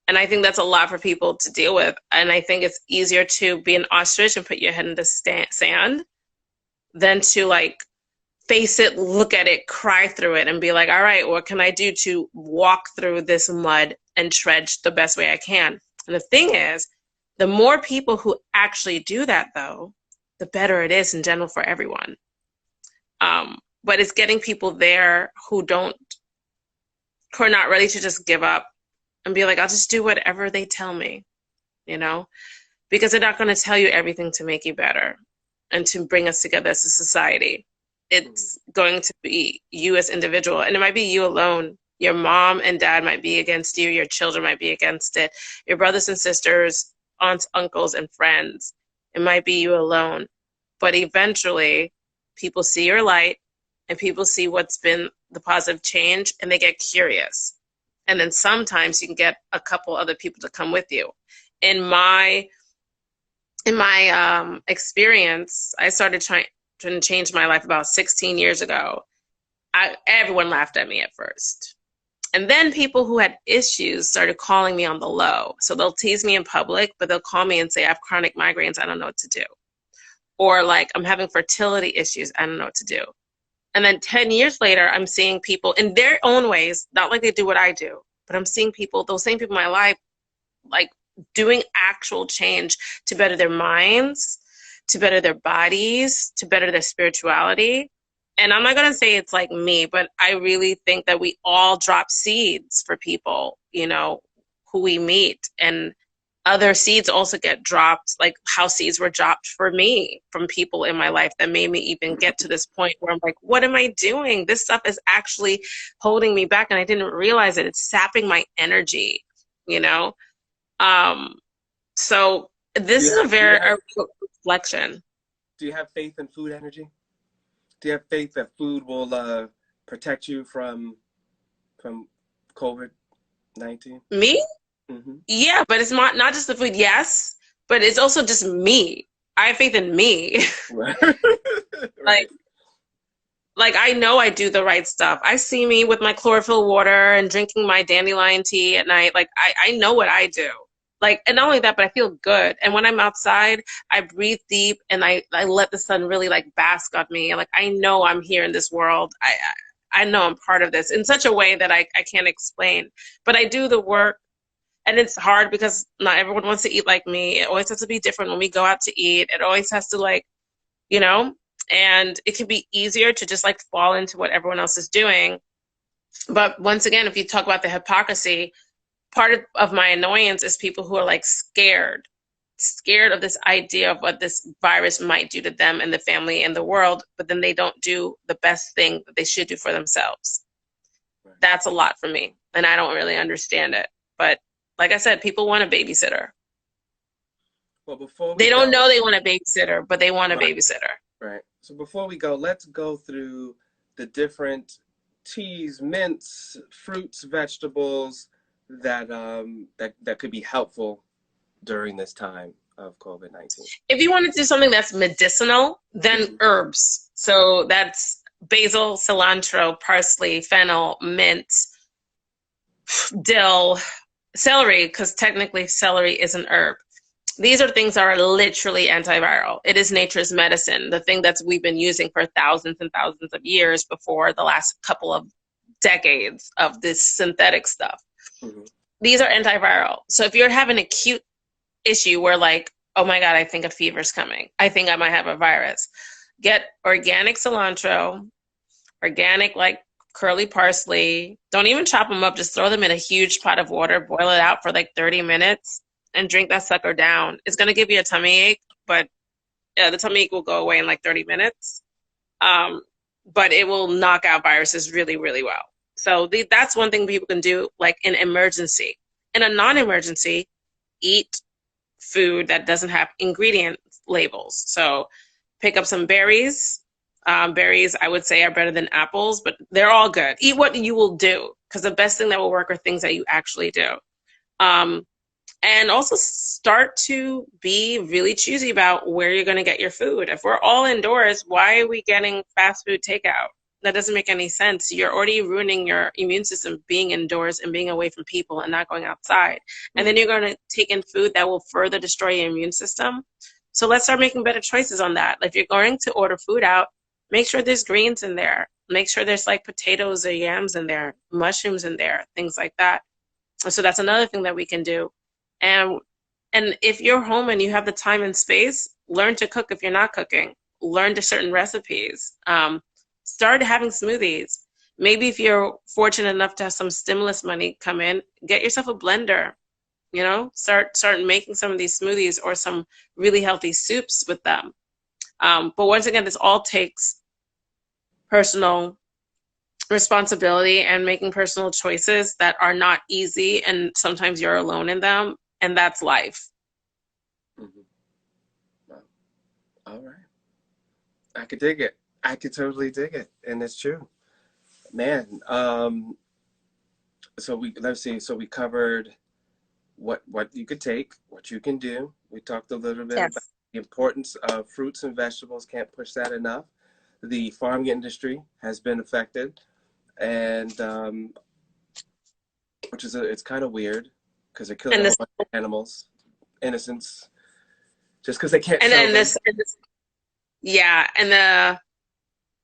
And I think that's a lot for people to deal with. And I think it's easier to be an ostrich and put your head in the sand than to like face it, look at it, cry through it, and be like, all right, what can I do to walk through this mud and trudge the best way I can? And the thing is, the more people who actually do that, though, the better it is in general for everyone. But it's getting people there who are not ready to just give up and be like, I'll just do whatever they tell me, you know, because they're not going to tell you everything to make you better and to bring us together as a society. Mm. It's going to be you as individual, and it might be you alone. Your mom and dad might be against you. Your children might be against it. Your brothers and sisters, aunts, uncles, and friends. It might be you alone. But eventually, people see your light and people see what's been the positive change and they get curious. And then sometimes you can get a couple other people to come with you. In my experience, I started trying to change my life about 16 years ago. Everyone laughed at me at first. And then people who had issues started calling me on the low. So they'll tease me in public, but they'll call me and say, I have chronic migraines. I don't know what to do. Or like, I'm having fertility issues. I don't know what to do. And then 10 years later, I'm seeing people in their own ways, not like they do what I do, but I'm seeing people, those same people in my life, like doing actual change to better their minds, to better their bodies, to better their spirituality. And I'm not going to say it's like me, but I really think that we all drop seeds for people, who we meet. And other seeds also get dropped, like how seeds were dropped for me from people in my life that made me even get to this point where I'm like, what am I doing? This stuff is actually holding me back. And I didn't realize it. It's sapping my energy, you know? Um, so Do this you is have a reflection. do you have faith in food energy? Do you have faith that food will protect you from COVID-19? Me? Mm-hmm. Yeah, but it's not just the food, yes, but it's also just me. I have faith in me. Right. Like Right. Like, I know I do the right stuff. I see me with my chlorophyll water and drinking my dandelion tea at night. Like, I know what I do. Like, and not only that, but I feel good. And when I'm outside, I breathe deep and I let the sun really like bask on me. And like, I know I'm here in this world. I know I'm part of this in such a way that I can't explain. But I do the work, and it's hard because not everyone wants to eat like me. It always has to be different when we go out to eat. It always has to like, you know, and it can be easier to just like fall into what everyone else is doing. But once again, if you talk about the hypocrisy, part of my annoyance is people who are like scared of this idea of what this virus might do to them and the family and the world, but then they don't do the best thing that they should do for themselves. Right. That's a lot for me, and I don't really understand it. But like I said, people want a babysitter. Well, before we They don't go, know they want a babysitter, but they want a right, babysitter. right. So before we go, let's go through the different teas, mints, fruits, vegetables that could be helpful during this time of COVID-19. If you want to do something that's medicinal, then Mm-hmm. herbs. So that's basil, cilantro, parsley, fennel, mint, dill, celery, because technically celery is an herb. These are things that are literally antiviral. It is nature's medicine, the thing that we've been using for thousands and thousands of years before the last couple of decades of this synthetic stuff. Mm-hmm. These are antiviral. So if you're having an acute issue where like, oh my God, I think a fever's coming, I think I might have a virus, get organic cilantro, organic like curly parsley. Don't even chop them up. Just throw them in a huge pot of water, boil it out for like 30 minutes, and drink that sucker down. It's going to give you a tummy ache, but the tummy ache will go away in like 30 minutes. But it will knock out viruses really, really well. So that's one thing people can do, like in emergency. In a non-emergency, eat food that doesn't have ingredient labels. So pick up some berries. Berries, I would say, are better than apples, but they're all good. Eat what you will do, because the best thing that will work are things that you actually do. And also start to be really choosy about where you're going to get your food. If we're all indoors, why are we getting fast food takeout? That doesn't make any sense. You're already ruining your immune system being indoors and being away from people and not going outside. And then you're going to take in food that will further destroy your immune system. So let's start making better choices on that. If you're going to order food out, make sure there's greens in there. Make sure there's like potatoes or yams in there, mushrooms in there, things like that. So that's another thing that we can do. And if you're home and you have the time and space, learn to cook if you're not cooking. Learn to certain recipes. Start having smoothies. Maybe if you're fortunate enough to have some stimulus money come in, get yourself a blender. You know, start making some of these smoothies or some really healthy soups with them. But once again, this all takes personal responsibility and making personal choices that are not easy, and sometimes you're alone in them, and that's life. Mm-hmm. Well, all right. I could dig it. I could totally dig it, and it's true, man. So let's see. So we covered what you could take, what you can do. We talked a little bit about Yes. the importance of fruits and vegetables. Can't push that enough. The farming industry has been affected, and which is it's kind of weird because they're killing And a whole this, bunch of animals, innocents, just because they can't and sell then them. this, yeah, and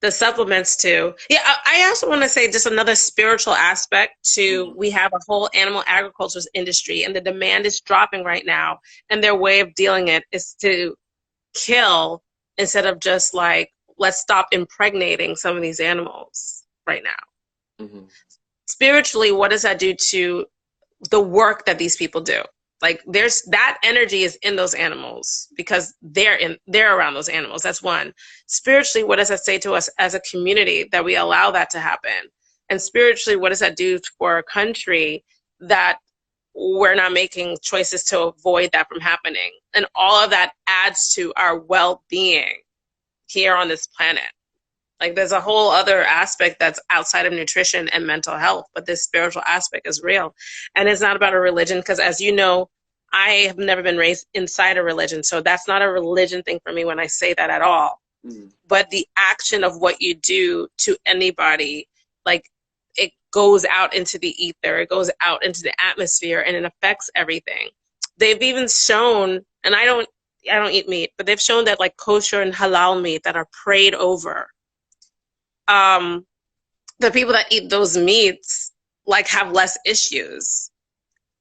the supplements too. Yeah, I also want to say just another spiritual aspect to, Mm-hmm. we have a whole animal agriculture industry, and the demand is dropping right now, and their way of dealing it is to kill instead of just like, let's stop impregnating some of these animals right now. Mm-hmm. Spiritually, what does that do to the work that these people do? Like, there's that energy is in those animals because they're around those animals. That's one. Spiritually, what does that say to us as a community that we allow that to happen? And spiritually, what does that do for a country that we're not making choices to avoid that from happening? And all of that adds to our well-being here on this planet. Like, there's a whole other aspect that's outside of nutrition and mental health, but this spiritual aspect is real. And it's not about a religion, because as you know, I have never been raised inside a religion. So that's not a religion thing for me when I say that at all. Mm. but the action of what you do to anybody, like, it goes out into the ether, it goes out into the atmosphere, and it affects everything. They've even shown, and I don't eat meat, but they've shown that like kosher and halal meat that are prayed over, um, the people that eat those meats like have less issues.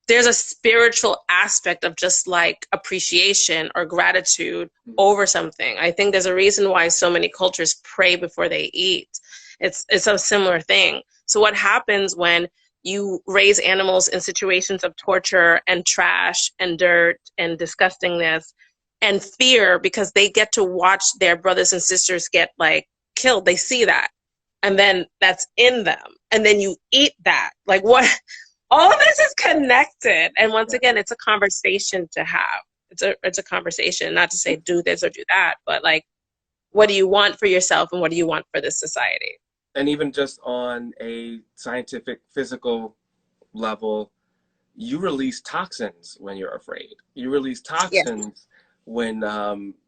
There's a spiritual aspect of just like appreciation or gratitude over something. I think there's a reason why so many cultures pray before they eat. It's a similar thing. So what happens when you raise animals in situations of torture and trash and dirt and disgustingness and fear, because they get to watch their brothers and sisters get like killed. They see that. And then that's in them. And then you eat that. Like, what? All of this is connected. And once again, it's a conversation to have. It's a conversation, not to say do this or do that, but like, what do you want for yourself and what do you want for this society? And even just on a scientific, physical level, you release toxins when you're afraid. You release Yes. toxins when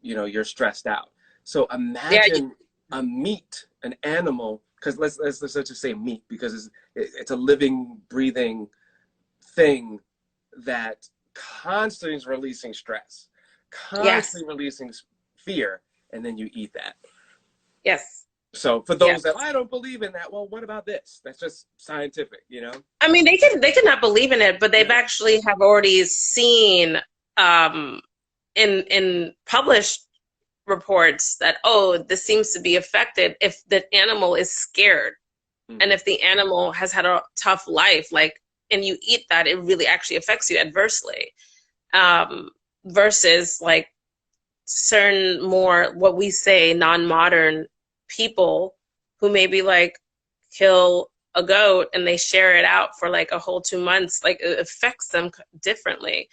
you're stressed out. So Yeah. imagine a meat, an animal, because let's just say meat, because it's a living, breathing thing that constantly is releasing stress, Yes. constantly releasing fear, and then you eat that. Yes. So for those Yes. that I don't believe in that, well, what about this? That's just scientific, you know? I mean, they can not believe in it, but they've actually have already seen in published reports that, oh, this seems to be affected if the animal is scared. Mm-hmm. And if the animal has had a tough life, like, and you eat that, it really actually affects you adversely. Versus like certain more, what we say, non-modern people who maybe like kill a goat and they share it out for like a whole 2 months, like it affects them differently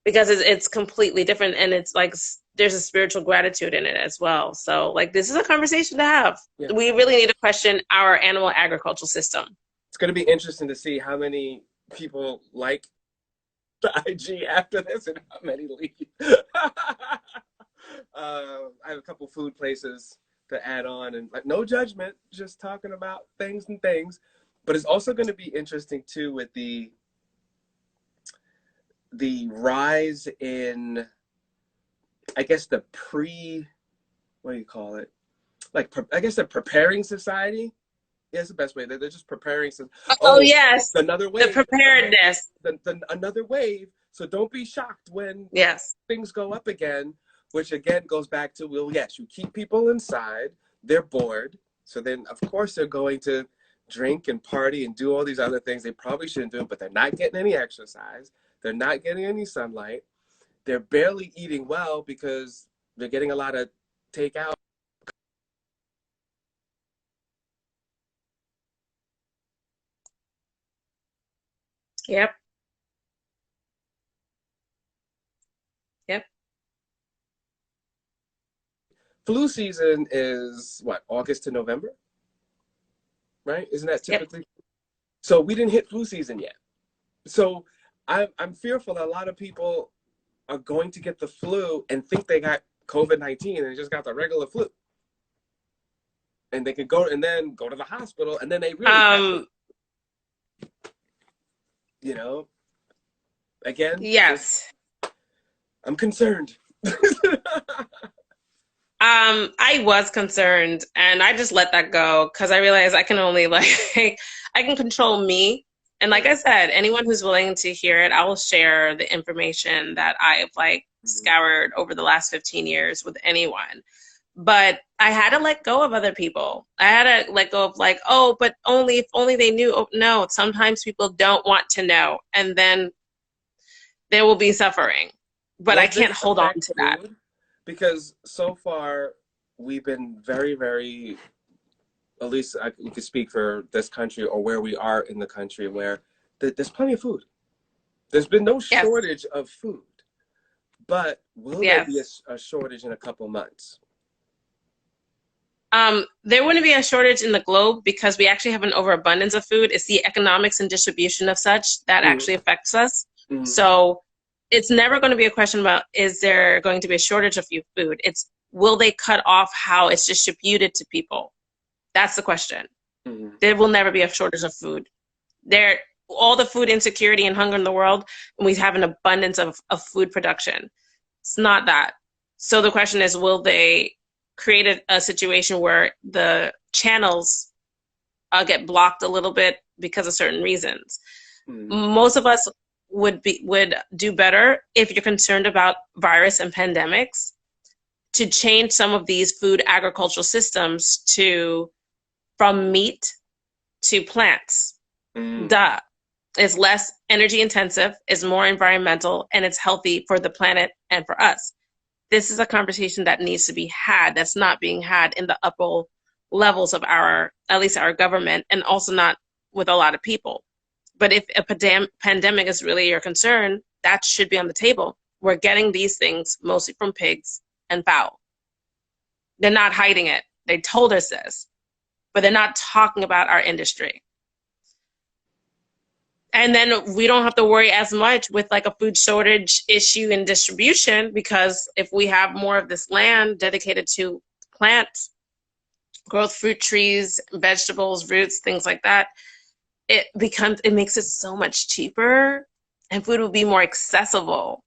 because it's completely different. And it's like, there's a spiritual gratitude in it as well. So like, this is a conversation to have. Yeah. We really need to question our animal agricultural system. It's going to be interesting to see how many people like the IG after this and how many leave. I have a couple food places to add on, and like, no judgment, just talking about things and things. But it's also going to be interesting too with the rise in, I guess, the what do you call it? Like, I guess the preparing society is the best way. They're just preparing. Oh yes, another wave. The preparedness. Another wave. So don't be shocked when things go up again, which again goes back to, well, yes, you keep people inside, they're bored. So then, of course, they're going to drink and party and do all these other things they probably shouldn't do, but they're not getting any exercise. They're not getting any sunlight. They're barely eating well because they're getting a lot of takeout. Yep. Yep. Flu season is what, August to November? Right? Isn't that typically? Yep. So we didn't hit flu season yet. So I'm fearful that a lot of people are going to get the flu and think they got COVID-19 and they just got the regular flu. And they could go and then go to the hospital and then they really again. Yes. I'm concerned. I was concerned and I just let that go because I realized I can only I can control me. And like I said, anyone who's willing to hear it, I will share the information that I have scoured over the last 15 years with anyone. But I had to let go of other people. I had to let go of oh, but if only they knew. Oh, no, sometimes people don't want to know. And then there will be suffering. But I can't hold on to that. Because so far, we've been very, very, at least we could speak for this country or where we are in the country, where there's plenty of food. There's been no shortage of food. But will there be a shortage in a couple months? There wouldn't be a shortage in the globe because we actually have an overabundance of food. It's the economics and distribution of such that actually affects us. So it's never going to be a question about, is there going to be a shortage of food? It's will they cut off how it's distributed to people? That's the question. Mm-hmm. There will never be a shortage of food. There, all the food insecurity and hunger in the world, and we have an abundance of food production. It's not that. So the question is, will they create a situation where the channels get blocked a little bit because of certain reasons? Mm-hmm. Most of us would do better if you're concerned about virus and pandemics to change some of these food agricultural systems to from meat to plants. Mm-hmm. Duh. It's less energy intensive, it's more environmental, and it's healthy for the planet and for us. This is a conversation that needs to be had, that's not being had in the upper levels of at least our government, and also not with a lot of people. But if a pandemic is really your concern, that should be on the table. We're getting these things mostly from pigs and fowl. They're not hiding it. They told us this, but they're not talking about our industry. And then we don't have to worry as much with like a food shortage issue in distribution, because if we have more of this land dedicated to plants, growth, fruit trees, vegetables, roots, things like that, it makes it so much cheaper and food will be more accessible.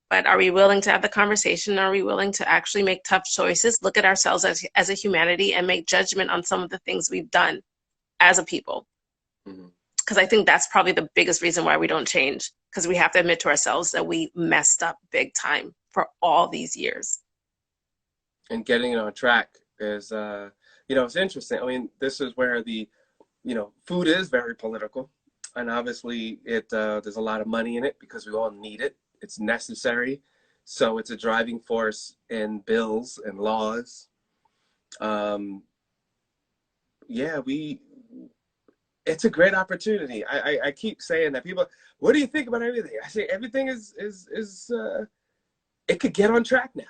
But are we willing to have the conversation? Are we willing to actually make tough choices, look at ourselves as a humanity, and make judgment on some of the things we've done as a people? Because I think that's probably the biggest reason why we don't change, because we have to admit to ourselves that we messed up big time for all these years. And getting it on track is, it's interesting. I mean, this is where food is very political, and obviously there's a lot of money in it because we all need it. It's necessary. So it's a driving force in bills and laws. It's a great opportunity. I keep saying that. People, what do you think about everything? I say everything is it could get on track now.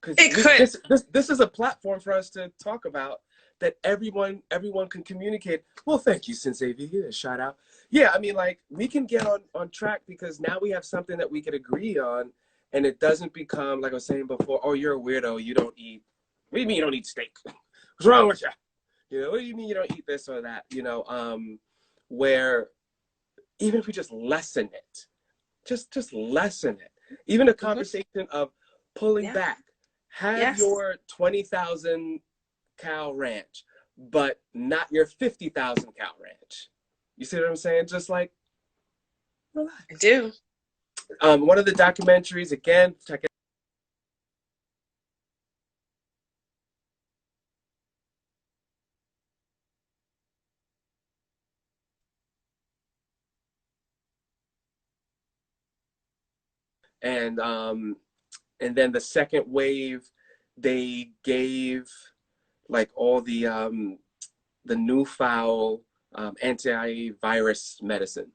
This is a platform for us to talk about that everyone can communicate. Well, thank you, Sensei V. A shout out. Yeah, I mean, like, we can get on track because now we have something that we can agree on, and it doesn't become, like I was saying before, oh, you're a weirdo, you don't eat. What do you mean you don't eat steak? What's wrong with you? What do you mean you don't eat this or that? Where even if we just lessen it, just lessen it. Even a conversation of pulling back. Have your 20,000 cow ranch, but not your 50,000 cow ranch. You see what I'm saying? Just like, relax. I do. One of the documentaries, again, check it. And then the second wave, they gave like all the new foul antivirus medicine,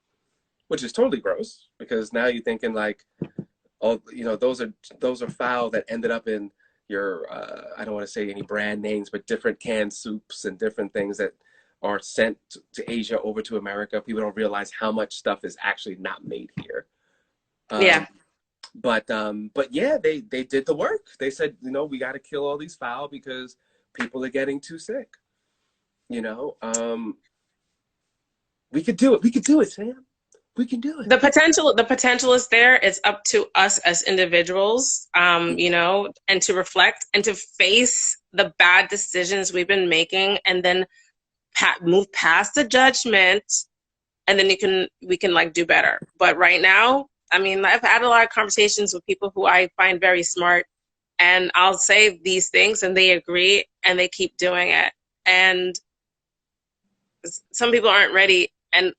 which is totally gross, because now you're thinking like, oh, those are foul that ended up in your I don't want to say any brand names, but different canned soups and different things that are sent to Asia over to America. People don't realize how much stuff is actually not made here. But yeah, they did the work. They said, we got to kill all these fowl because people are getting too sick. We could do it. We could do it, Sam. We can do it. The potential is there. It's up to us as individuals, and to reflect and to face the bad decisions we've been making, and then move past the judgment, and then we can like do better. But right now, I mean, I've had a lot of conversations with people who I find very smart, and I'll say these things and they agree and they keep doing it. And some people aren't ready and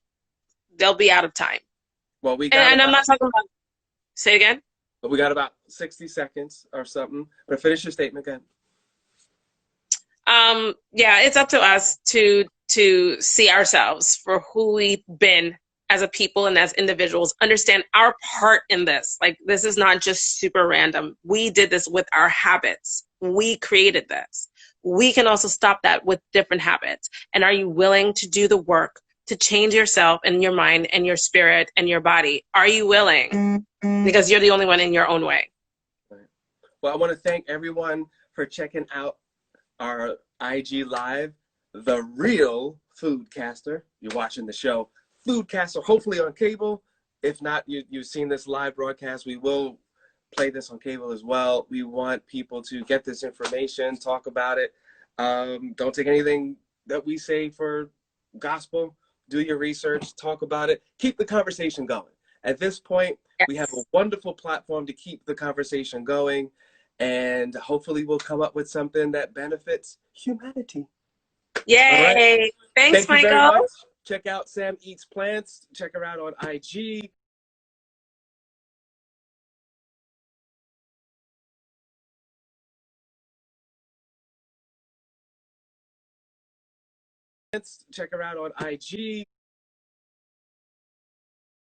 they'll be out of time. Well, I'm not talking about, say it again? But we got about 60 seconds or something. But finish your statement again. Yeah, it's up to us to see ourselves for who we've been as a people and as individuals, understand our part in this. Like, this is not just super random. We did this with our habits. We created this. We can also stop that with different habits. And are you willing to do the work to change yourself and your mind and your spirit and your body? Are you willing? Because you're the only one in your own way. Well, I want to thank everyone for checking out our IG Live, The Real Foodcaster. You're watching the show Foodcaster, hopefully on cable. If not, you've seen this live broadcast. We will play this on cable as well. We want people to get this information, talk about it. Don't take anything that we say for gospel. Do your research, talk about it, keep the conversation going. At this point, we have a Yes. wonderful platform to keep the conversation going, and hopefully we'll come up with something that benefits humanity. All right. Yay. Thanks, Thank you very Michael. much. Check out Sam Eats Plants. Check her out on IG. Check her out on IG.